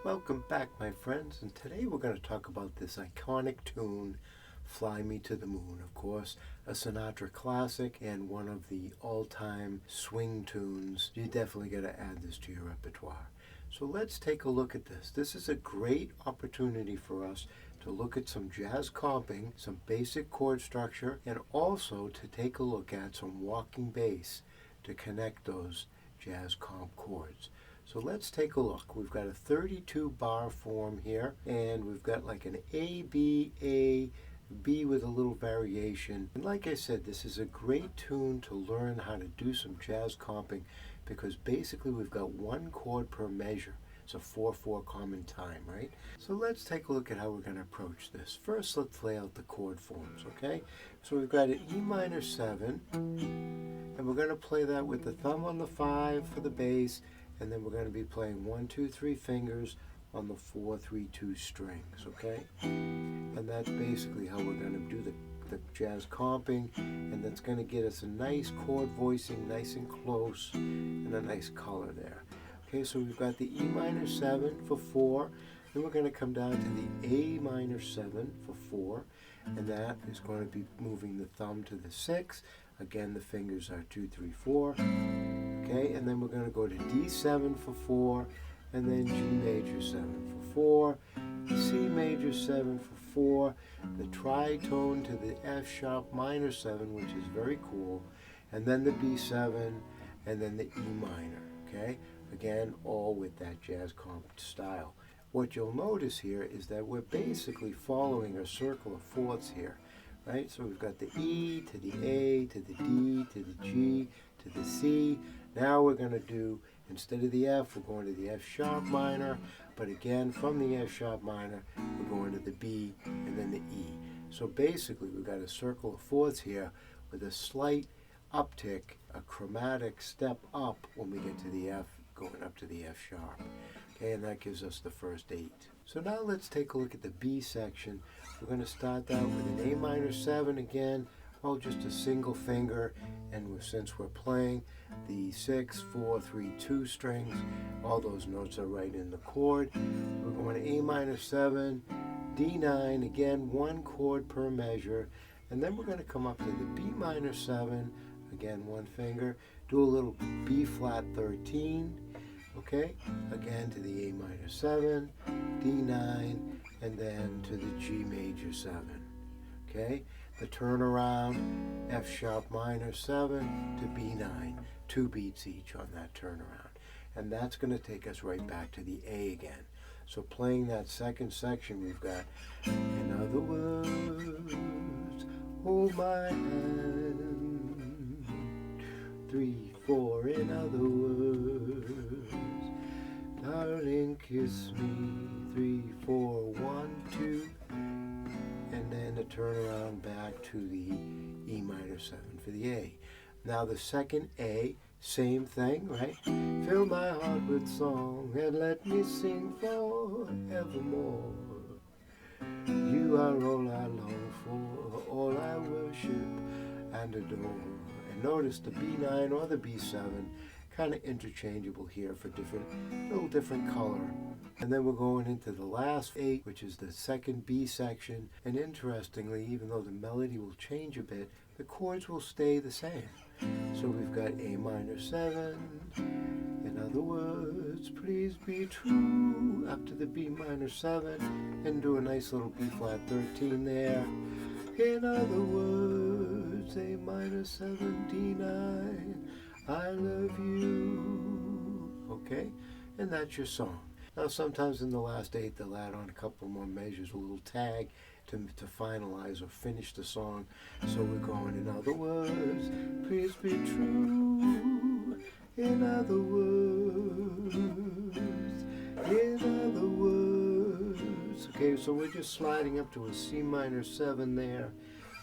Welcome back, my friends, and today we're going to talk about this iconic tune, Fly Me to the Moon. Of course, a Sinatra classic and one of the all-time swing tunes. You definitely got to add this to your repertoire. So let's take a look at this. This is a great opportunity for us to look at some jazz comping, some basic chord structure, and also to take a look at some walking bass to connect those jazz comp chords. So let's take a look. We've got a 32 bar form here, and we've got like an A, B with a little variation. And like I said, this is a great tune to learn how to do some jazz comping because basically we've got one chord per measure. It's a 4/4 common time, right? So let's take a look at how we're going to approach this. First, let's lay out the chord forms, okay? So we've got an E minor 7, and we're going to play that with the thumb on the 5 for the bass, and then we're going to be playing 1, 2, 3 fingers on the 4, 3, 2 strings, okay? And that's basically how we're going to do the jazz comping, and that's going to get us a nice chord voicing, nice and close, and a nice color there. Okay, so we've got the E minor 7 for 4, then we're going to come down to the A minor 7 for 4, and that is going to be moving the thumb to the 6. Again, the fingers are 2, 3, 4. Okay, and then we're going to go to D7 for 4, and then G major 7 for 4, C major 7 for 4, the tritone to the F sharp minor 7, which is very cool, and then the B7, and then the E minor. Okay, again, all with that jazz comp style. What you'll notice here is that we're basically following a circle of fourths here, right? So we've got the E to the A to the D to the G to the C. Now we're going to do, instead of the F, we're going to the F sharp minor, but again, from the F sharp minor, we're going to the B and then the E. So basically, we've got a circle of fourths here with a slight uptick, a chromatic step up when we get to the F, going up to the F sharp. Okay, and that gives us the first 8. So now let's take a look at the B section. We're going to start that with an A minor 7 again, well, just a single finger, and since we're playing the 6, 4, 3, 2 strings, all those notes are right in the chord. We're going to A minor 7, D9, again, one chord per measure, and then we're going to come up to the B minor 7, again, one finger, do a little B flat 13, okay, again to the A minor 7, D9, and then to the G major 7, okay? The turnaround, F sharp minor 7 to B9, 2 beats each on that turnaround. And that's going to take us right back to the A again. So playing that second section, we've got, in other words, hold my hand, 3, 4, in other words, darling, kiss me, 3, 4, 1, 2, and then a turnaround back to the E minor 7 for the A. Now the second A, same thing, right? Fill my heart with song and let me sing forevermore. You are all I long for, all I worship and adore. And notice the B9 or the B7, kind of interchangeable here for little different color. And then we're going into the last 8, which is the second B section. And interestingly, even though the melody will change a bit, the chords will stay the same. So we've got A minor 7, in other words, please be true, up to the B minor 7, and do a nice little B flat 13 there. In other words, A minor 7, D9, I love you, okay? And that's your song. Now sometimes in the last 8 they'll add on a couple more measures, a little tag to finalize or finish the song. So we're going, in other words, please be true. In other words, in other words. Okay, so we're just sliding up to a C minor 7 there,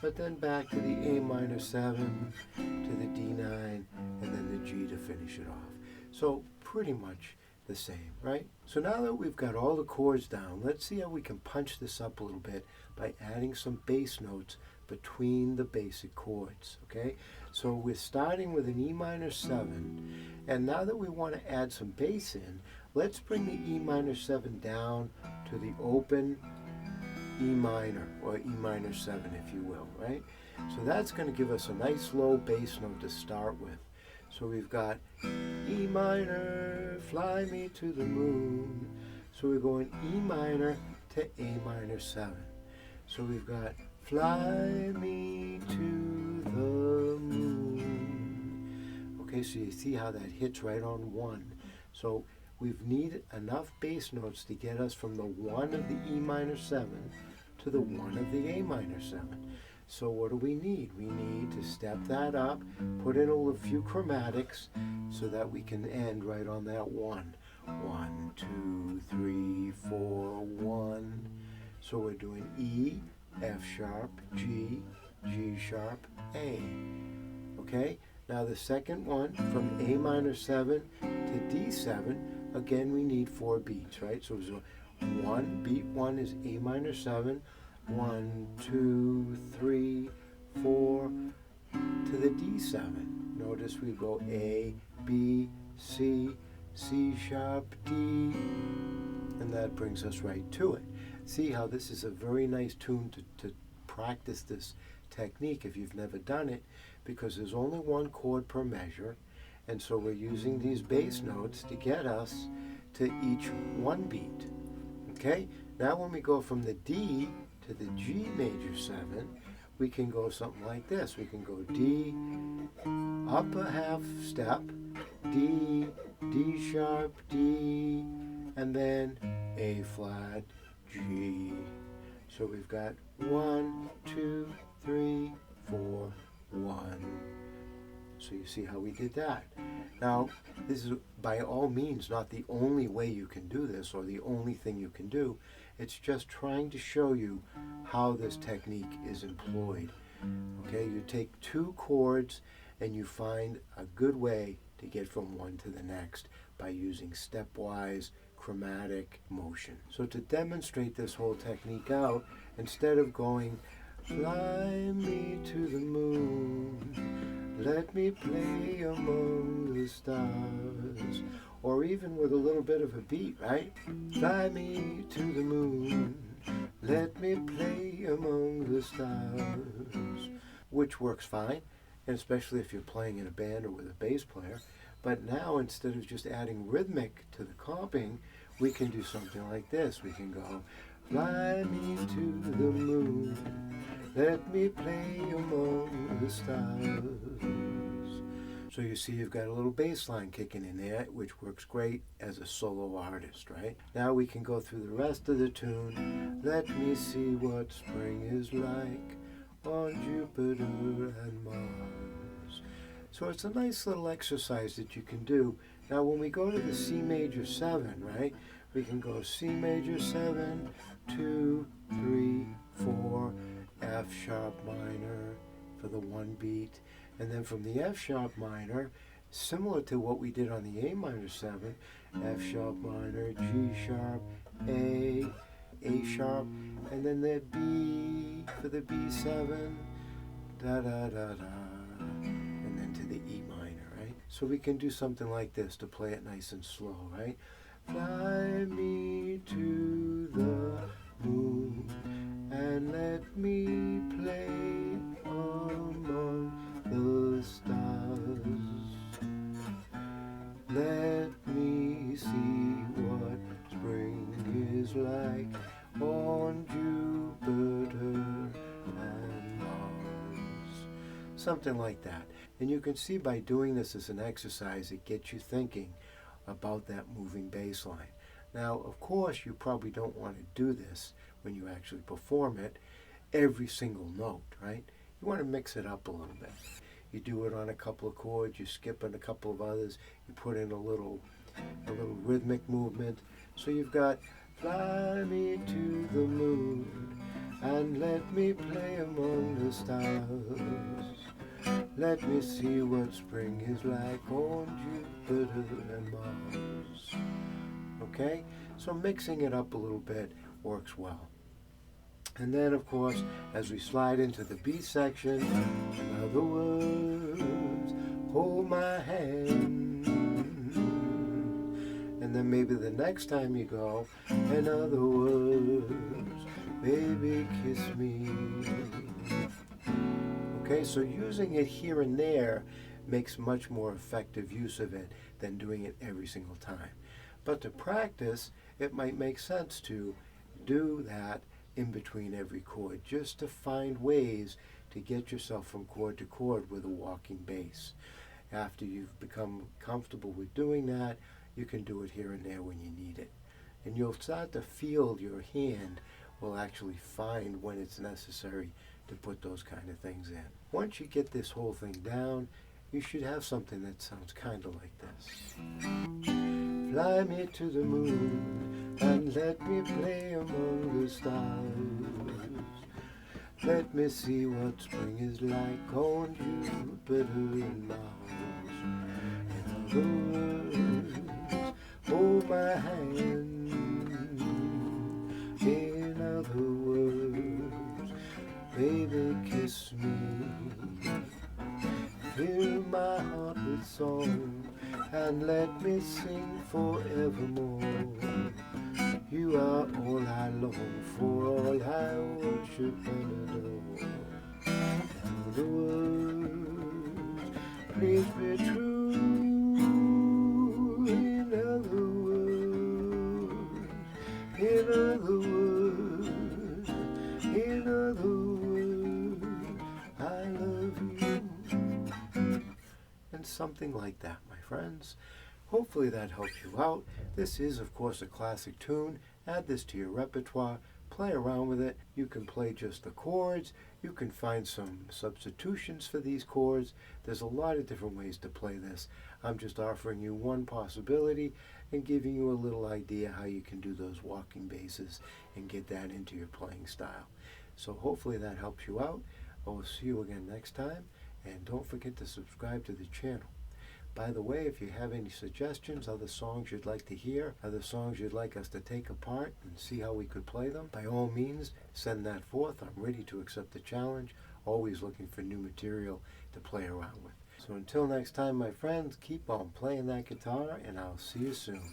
but then back to the A minor 7, to the D9, and then the G to finish it off. So pretty much the same, right? So now that we've got all the chords down, let's see how we can punch this up a little bit by adding some bass notes between the basic chords, okay? So we're starting with an E minor 7, And now that we want to add some bass in, let's bring the E minor 7 down to the open E minor, or E minor 7 if you will, right? So that's going to give us a nice low bass note to start with. So we've got E minor, fly me to the moon. So we're going E minor to A minor 7. So we've got fly me to the moon. Okay, so you see how that hits right on 1. So we've needed enough bass notes to get us from the 1 of the E minor 7 to the 1 of the A minor 7. So what do we need? We need to step that up, put in a few chromatics so that we can end right on that 1. 1, 2, 3, 4, 1. So we're doing E, F sharp, G, G sharp, A. Okay? Now the second one, from A minor 7 to D7, again we need 4 beats, right? So beat 1 is A minor 7, 1, 2, 3, 4 to the D7. Notice we go A, B, C, C sharp, D, and that brings us right to it. See how this is a very nice tune to practice this technique if you've never done it, because there's only one chord per measure, and so we're using these bass notes to get us to each one beat. Okay? Now when we go from the D to the G major 7, we can go something like this. We can go D, up a half step, D, D sharp, D, and then A flat, G. So we've got 1, 2, 3, 4, 1. So you see how we did that. Now, this is by all means not the only way you can do this or the only thing you can do. It's just trying to show you how this technique is employed. Okay, you take 2 chords and you find a good way to get from one to the next by using stepwise chromatic motion. So to demonstrate this whole technique out, instead of going fly me to the moon, let me play among the stars, or even with a little bit of a beat, right? Fly me to the moon, let me play among the stars, which works fine, and especially if you're playing in a band or with a bass player. But now, instead of just adding rhythmic to the comping, we can do something like this. We can go, fly me to the moon, let me play among the stars. So you see you've got a little bass line kicking in there, which works great as a solo artist, right? Now we can go through the rest of the tune. Let me see what spring is like on Jupiter and Mars. So it's a nice little exercise that you can do. Now when we go to the C major 7, right, we can go C major 7, 2, 3, 4, F sharp minor for the 1 beat, and then from the F sharp minor, similar to what we did on the A minor 7, F sharp minor, G sharp, A sharp, and then the B for the B7, da da da da, and then to the E minor, right? So we can do something like this to play it nice and slow, right? Fly me to the moon and let me play among the stars. Let me see what spring is like on Jupiter and Mars. Something like that. And you can see by doing this as an exercise, it gets you thinking about that moving bass line. Now, of course, you probably don't want to do this when you actually perform it every single note, right? You want to mix it up a little bit. You do it on a couple of chords, you skip on a couple of others, you put in a little rhythmic movement. So you've got fly me to the moon and let me play among the stars. Let me see what spring is like on Jupiter and Mars. Okay? So mixing it up a little bit works well. And then, of course, as we slide into the B section, in other words, hold my hand. And then maybe the next time you go, in other words, baby, kiss me. Okay, so using it here and there makes much more effective use of it than doing it every single time. But to practice, it might make sense to do that in between every chord, just to find ways to get yourself from chord to chord with a walking bass. After you've become comfortable with doing that, you can do it here and there when you need it. And you'll start to feel your hand will actually find when it's necessary to put those kind of things in. Once you get this whole thing down, you should have something that sounds kind of like this. Fly me to the moon and let me play among the stars. Let me see what spring is like on Jupiter and Mars. In other words, hold my hand. In other words, baby, kiss me. Fill my heart with song and let me sing forevermore. You are all I long for, all I worship and adore. In other words, please be true. In other words, in other words, in other words, I love you. And something like that, my friends. Hopefully that helps you out. This is, of course, a classic tune. Add this to your repertoire. Play around with it. You can play just the chords. You can find some substitutions for these chords. There's a lot of different ways to play this. I'm just offering you one possibility and giving you a little idea how you can do those walking basses and get that into your playing style. So hopefully that helps you out. I will see you again next time. And don't forget to subscribe to the channel. By the way, if you have any suggestions, other songs you'd like to hear, other songs you'd like us to take apart and see how we could play them, by all means, send that forth. I'm ready to accept the challenge, always looking for new material to play around with. So until next time, my friends, keep on playing that guitar, and I'll see you soon.